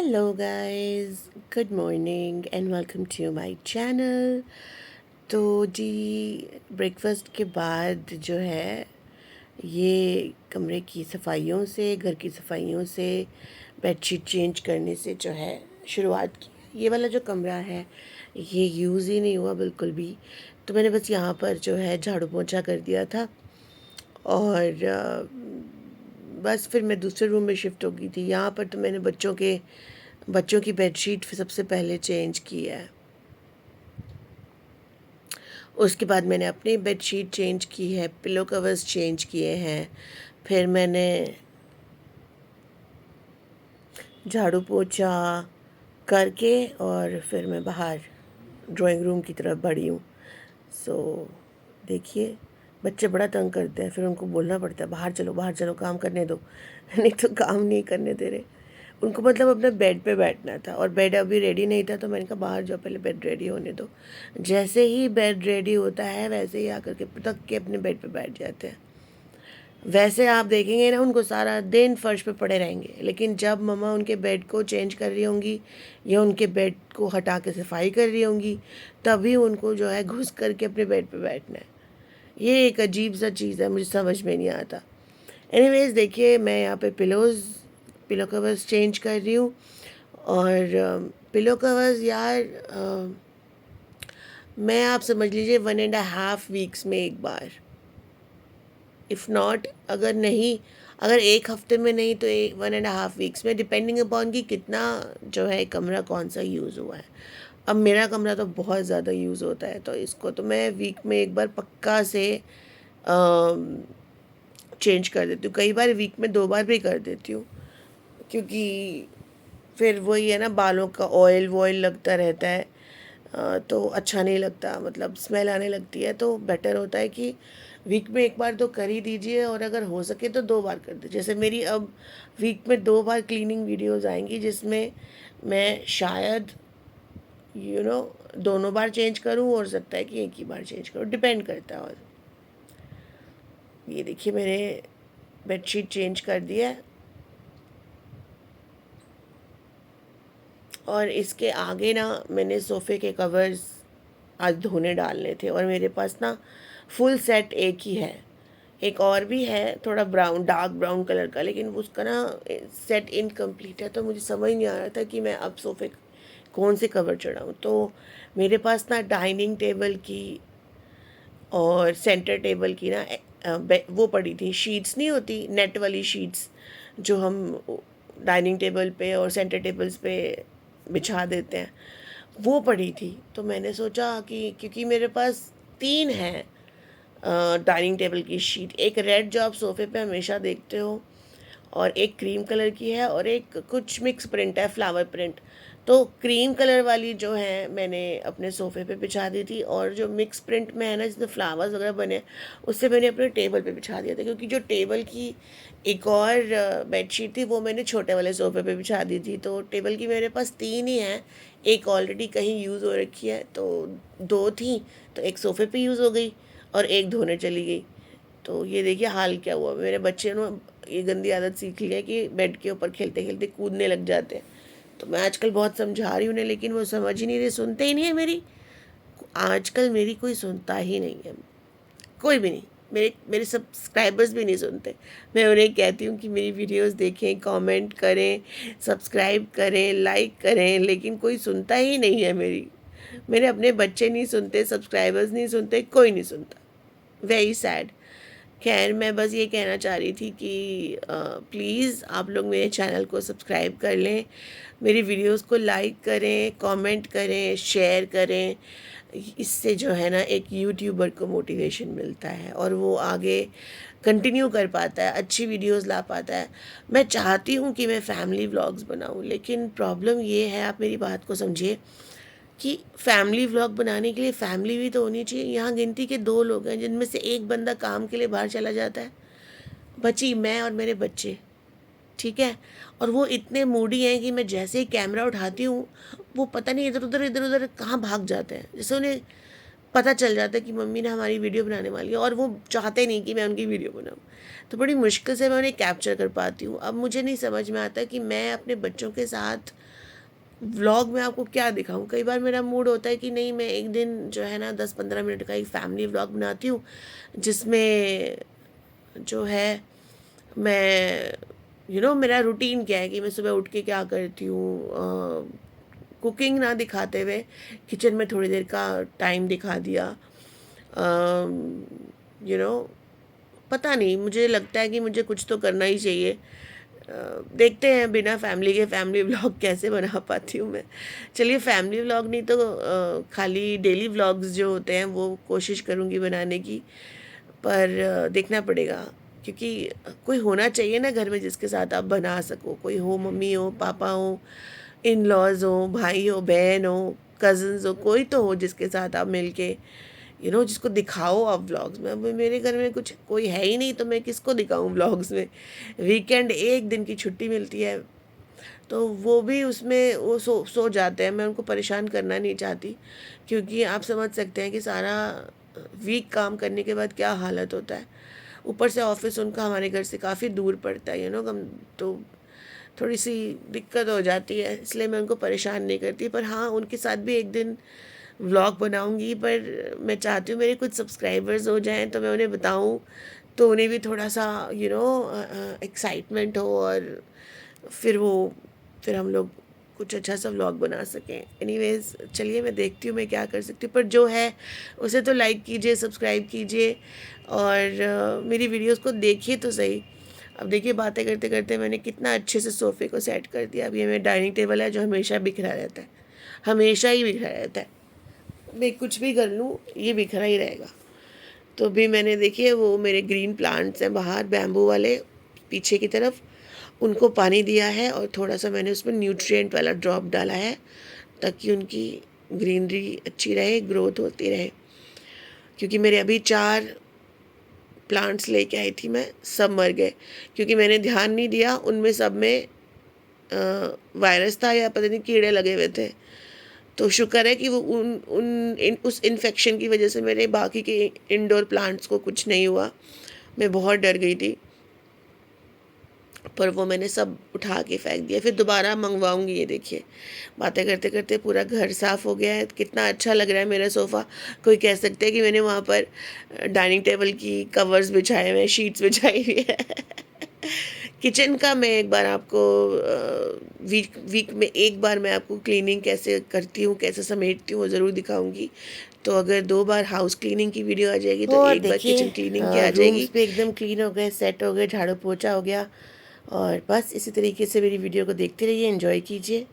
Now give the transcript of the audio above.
Hello guys, good morning and welcome to my channel. तो जी, breakfast के बाद जो है ये कमरे की सफाइयों से, घर की सफाइयों से, बेडशीट चेंज करने से जो है शुरुआत की। ये वाला जो कमरा है ये यूज़ ही नहीं हुआ बिल्कुल भी, तो मैंने बस यहाँ पर जो है झाड़ू पोंछा कर दिया था। और बस फिर मैं दूसरे रूम में शिफ्ट हो गई थी। यहाँ पर तो मैंने बच्चों की बेडशीट सबसे पहले चेंज की है। उसके बाद मैंने अपनी बेडशीट चेंज की है, पिलो कवर्स चेंज किए हैं। फिर मैंने झाड़ू पोछा करके और फिर मैं बाहर ड्राइंग रूम की तरफ बढ़ी हूँ। सो देखिए, बच्चे बड़ा तंग करते हैं, फिर उनको बोलना पड़ता है बाहर चलो काम करने दो नहीं तो काम नहीं करने दे रहे। उनको मतलब अपने बेड पे बैठना था और बेड अभी रेडी नहीं था, तो मैंने कहा बाहर जाओ, पहले बेड रेडी होने दो। जैसे ही बेड रेडी होता है वैसे ही आकर के पटक के अपने बेड पे बैठ जाते हैं। वैसे आप देखेंगे ना, उनको सारा दिन फर्श पे पड़े रहेंगे, लेकिन जब मम्मा उनके बेड को चेंज कर रही होंगी या उनके बेड को हटा के सफाई कर रही होंगी, तभी उनको जो है घुस करके अपने बेड पे बैठना है। ये एक अजीब सा चीज़ है, मुझे समझ में नहीं आता। एनीवेज देखिए, मैं यहाँ पे पिलो कवर्स चेंज कर रही हूँ। और पिलो कवर्स यार, मैं आप समझ लीजिए 1.5 वीक्स में एक बार, इफ़ नॉट, अगर एक हफ्ते में नहीं तो 1.5 वीक्स में, डिपेंडिंग अपॉन कि कितना जो है कमरा कौन सा यूज़ हुआ है। अब मेरा कमरा तो बहुत ज़्यादा यूज़ होता है, तो इसको तो मैं वीक में एक बार पक्का से चेंज कर देती हूँ। कई बार वीक में 2 बार भी कर देती हूँ, क्योंकि फिर वही है ना, बालों का ऑयल वॉयल लगता रहता है। तो अच्छा नहीं लगता, मतलब स्मेल आने लगती है। तो बेटर होता है कि वीक में एक बार तो कर ही दीजिए, और अगर हो सके तो 2 बार कर दीजिए। जैसे मेरी अब वीक में 2 बार क्लीनिंग वीडियोस आएंगी, जिसमें मैं शायद दोनों बार चेंज करूँ, हो सकता है कि एक ही बार चेंज करूँ, डिपेंड करता है। और ये देखिए, मैंने बेडशीट चेंज कर दिया है। और इसके आगे ना, मैंने सोफ़े के कवर्स आज धोने डालने थे, और मेरे पास ना फुल सेट एक ही है। एक और भी है थोड़ा ब्राउन, डार्क ब्राउन कलर का, लेकिन उसका ना सेट इनकम्प्लीट है, तो मुझे समझ नहीं आ रहा था कि मैं अब सोफ़े कौन से कवर चढ़ाऊँ। तो मेरे पास ना डाइनिंग टेबल की और सेंटर टेबल की ना वो पड़ी थी, शीट्स नहीं होती, नेट वाली शीट्स, जो हम डाइनिंग टेबल पे और सेंटर टेबल्स पे बिछा देते हैं, वो पड़ी थी। तो मैंने सोचा कि क्योंकि मेरे पास 3 हैं डाइनिंग टेबल की शीट, एक रेड जो आप सोफ़े पे हमेशा देखते हो, और एक क्रीम कलर की है, और एक कुछ मिक्स प्रिंट है, फ्लावर प्रिंट। तो क्रीम कलर वाली जो है मैंने अपने सोफ़े पे बिछा दी थी, और जो मिक्स प्रिंट में है ना, जिसमें फ्लावर्स वगैरह बने, उससे मैंने अपने टेबल पे बिछा दिया था। क्योंकि जो टेबल की एक और बेडशीट थी, वो मैंने छोटे वाले सोफ़े पे बिछा दी थी। तो टेबल की मेरे पास 3 ही हैं, एक ऑलरेडी कहीं यूज़ हो रखी है, तो 2 थी, तो एक सोफ़े पे यूज़ हो गई और एक धोने चली गई। तो ये देखिए हाल क्या हुआ। मेरे बच्चे ने ये गंदी आदत सीख ली है कि बेड के ऊपर खेलते खेलते कूदने लग जाते हैं। तो मैं आजकल बहुत समझा रही हूँ उन्हें, लेकिन वो समझ ही नहीं रहे, सुनते ही नहीं है मेरी। आजकल मेरी कोई सुनता ही नहीं है, कोई भी नहीं। मेरे मेरे सब्सक्राइबर्स भी नहीं सुनते। मैं उन्हें कहती हूँ कि मेरी वीडियोस देखें, कमेंट करें, सब्सक्राइब करें, लाइक करें, लेकिन कोई सुनता ही नहीं है मेरी। मेरे अपने बच्चे नहीं सुनते, सब्सक्राइबर्स नहीं सुनते, कोई नहीं सुनता। Very sad. खैर, मैं बस ये कहना चाह रही थी कि प्लीज़ आप लोग मेरे चैनल को सब्सक्राइब कर लें, मेरी वीडियोस को लाइक करें, कमेंट करें, शेयर करें। इससे जो है ना, एक यूट्यूबर को मोटिवेशन मिलता है और वो आगे कंटिन्यू कर पाता है, अच्छी वीडियोस ला पाता है। मैं चाहती हूँ कि मैं फैमिली व्लॉग्स बनाऊँ, लेकिन प्रॉब्लम ये है, आप मेरी बात को समझिए, कि फैमिली व्लॉग बनाने के लिए फैमिली भी तो होनी चाहिए। यहाँ गिनती के 2 लोग हैं, जिनमें से एक बंदा काम के लिए बाहर चला जाता है, बची मैं और मेरे बच्चे, ठीक है। और वो इतने मूडी हैं कि मैं जैसे ही कैमरा उठाती हूँ, वो पता नहीं इधर उधर कहाँ भाग जाते हैं। जैसे उन्हें पता चल जाता है कि मम्मी ने हमारी वीडियो बनाने वाली है, और वो चाहते नहीं कि मैं उनकी वीडियो बनाऊँ, तो बड़ी मुश्किल से मैं उन्हें कैप्चर कर पाती हूँ। अब मुझे नहीं समझ में आता कि मैं अपने बच्चों के साथ व्लॉग में आपको क्या दिखाऊं। कई बार मेरा मूड होता है कि नहीं, मैं एक दिन जो है ना 10-15 मिनट का एक फैमिली व्लॉग बनाती हूँ, जिसमें जो है मैं मेरा रूटीन क्या है कि मैं सुबह उठ के क्या करती हूँ, कुकिंग ना दिखाते हुए किचन में थोड़ी देर का टाइम दिखा दिया। यू नो पता नहीं, मुझे लगता है कि मुझे कुछ तो करना ही चाहिए। देखते हैं बिना फैमिली के फैमिली व्लॉग कैसे बना पाती हूँ मैं। चलिए, फैमिली व्लॉग नहीं तो खाली डेली व्लॉग्स जो होते हैं वो कोशिश करूँगी बनाने की, पर देखना पड़ेगा, क्योंकि कोई होना चाहिए ना घर में जिसके साथ आप बना सको। कोई हो, मम्मी हो, पापा हो, इन लॉज हो, भाई हो, बहन हो, कज़न्स हो, कोई तो हो जिसके साथ आप मिल के जिसको दिखाओ आप व्लॉग्स में। अब मेरे घर में कुछ कोई है ही नहीं, तो मैं किसको दिखाऊं व्लॉग्स में। वीकेंड एक दिन की छुट्टी मिलती है, तो वो भी उसमें वो सो जाते हैं। मैं उनको परेशान करना नहीं चाहती, क्योंकि आप समझ सकते हैं कि सारा वीक काम करने के बाद क्या हालत होता है। ऊपर से ऑफिस उनका हमारे घर से काफ़ी दूर पड़ता है, कम, तो थोड़ी सी दिक्कत हो जाती है, इसलिए मैं उनको परेशान नहीं करती। पर हाँ, उनके साथ भी एक दिन व्लॉग बनाऊंगी, पर मैं चाहती हूँ मेरे कुछ सब्सक्राइबर्स हो जाएं तो मैं उन्हें बताऊँ, तो उन्हें भी थोड़ा सा एक्साइटमेंट हो, और फिर हम लोग कुछ अच्छा सा व्लॉग बना सकें। एनीवेज, चलिए मैं देखती हूँ मैं क्या कर सकती हूँ, पर जो है उसे तो लाइक कीजिए, सब्सक्राइब कीजिए, और मेरी वीडियोस को देखिए तो सही। अब देखिए, बातें करते करते मैंने कितना अच्छे से सोफ़े को सेट कर दिया। अब ये मेरा डाइनिंग टेबल है जो हमेशा बिखरा रहता है, हमेशा ही बिखरा रहता है। मैं कुछ भी कर लूँ ये बिखरा ही रहेगा। तो भी मैंने, देखिए, वो मेरे ग्रीन प्लांट्स हैं बाहर, बैम्बू वाले, पीछे की तरफ, उनको पानी दिया है, और थोड़ा सा मैंने उसमें न्यूट्रिएंट वाला ड्रॉप डाला है, ताकि उनकी ग्रीनरी अच्छी रहे, ग्रोथ होती रहे। क्योंकि मेरे अभी 4 प्लांट्स लेके आई थी मैं, सब मर गए, क्योंकि मैंने ध्यान नहीं दिया। उनमें सब में वायरस था या पता नहीं कीड़े लगे हुए थे। तो शुक्र है कि वो उस इन्फेक्शन की वजह से मेरे बाकी के इंडोर प्लांट्स को कुछ नहीं हुआ। मैं बहुत डर गई थी, पर वो मैंने सब उठा के फेंक दिया। फिर दोबारा मंगवाऊंगी। ये देखिए, बातें करते करते पूरा घर साफ़ हो गया है, कितना अच्छा लग रहा है मेरा सोफ़ा। कोई कह सकते हैं कि मैंने वहाँ पर डाइनिंग टेबल की कवर्स बिछाए हुए हैं, शीट्स बिछाई हुई है। किचन का मैं एक बार आपको वीक में एक बार मैं आपको क्लीनिंग कैसे करती हूँ, कैसे समेटती हूँ, वो ज़रूर दिखाऊंगी। तो अगर 2 बार हाउस क्लीनिंग की वीडियो आ जाएगी, तो और एक बार देखिए, किचन क्लीनिंग की आ रूम्स जाएगी। भी एकदम क्लीन हो गए, सेट हो गए, झाड़ू पोछा हो गया। और बस इसी तरीके से मेरी वीडियो को देखते रहिए, एंजॉय कीजिए।